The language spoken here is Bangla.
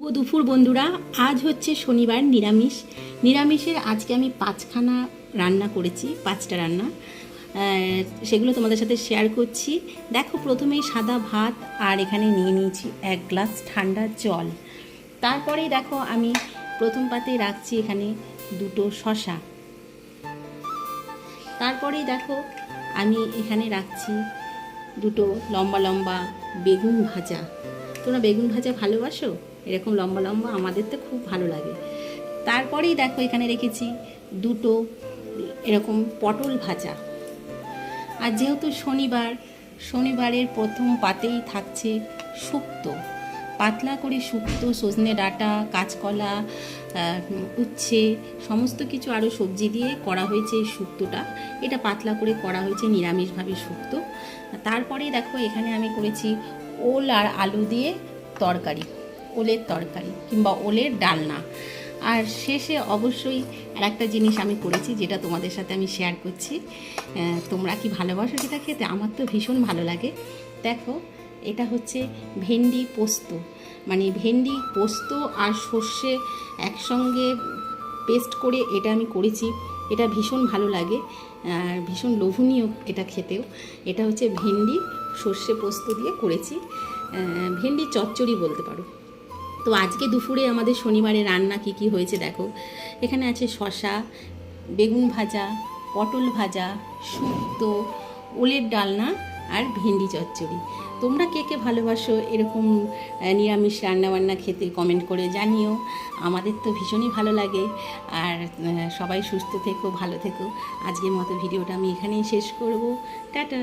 দুপুর বন্ধুরা, আজ হচ্ছে শনিবার, নিরামিষের আজকে আমি 5খানা রান্না করেছি, 5টা রান্না। সেগুলো তোমাদের সাথে শেয়ার করছি। দেখো, প্রথমেই সাদা ভাত আর এখানে নিয়ে নিয়েছি 1 গ্লাস ঠান্ডা জল। তারপরেই দেখো আমি প্রথম পাতেই রাখছি এখানে 2টো শসা। তারপরেই দেখো আমি এখানে রাখছি 2টো লম্বা লম্বা বেগুন ভাজা। তোমরা বেগুন ভাজা ভালোবাসো? এরকম লম্বা লম্বা আমাদের তো খুব ভালো লাগে। তারপরেই দেখো এখানে রেখেছি 2টো এরকম পটল ভাজা। আর যেহেতু শনিবারের প্রথম পাতেই থাকছে শুক্তো, পাতলা করে শুক্তো, সজনে ডাঁটা, কাঁচকলা, উচ্ছে, সমস্ত কিছু আরও সবজি দিয়ে করা হয়েছে এই শুক্তোটা। এটা পাতলা করে করা হয়েছে নিরামিষভাবে শুক্তো। তারপরেই দেখো এখানে আমি করেছি ওল আর আলু দিয়ে তরকারি, ওলের তরকারি কিংবা ওলের ডালনা। আর শেষে অবশ্যই আর একটা জিনিস আমি করেছি, যেটা তোমাদের সাথে আমি শেয়ার করছি। তোমরা কি ভালোবাসো সেটা খেতে? আমার তো ভীষণ ভালো লাগে। দেখো, এটা হচ্ছে ভেন্ডি পোস্ত, মানে ভেন্ডি পোস্ত আর সর্ষে একসঙ্গে পেস্ট করে এটা আমি করেছি। এটা ভীষণ ভালো লাগে আর ভীষণ লোভনীয় এটা খেতেও। এটা হচ্ছে ভেন্ডি সর্ষে পোস্ত দিয়ে করেছি, ভেন্ডি চচ্চড়ি বলতে পারো। তো আজকে দুপুরে আমাদের শনিবারে রান্না কি কি হয়েছে দেখো। এখানে আছে শসা, বেগুন ভাজা, পটল ভাজা, শুক্তো, ওলের ডালনা আর ভেন্ডি চচ্চড়ি। তোমরা কে কে ভালোবাসো এরকম নিরামিষ রান্নাবান্না খেতে? কমেন্ট করে জানিও। আমাদের তো ভীষণই ভালো লাগে। আর সবাই সুস্থ থেকো, ভালো থেকো। আজকের মতো ভিডিওটা আমি এখানেই শেষ করব। টাটা।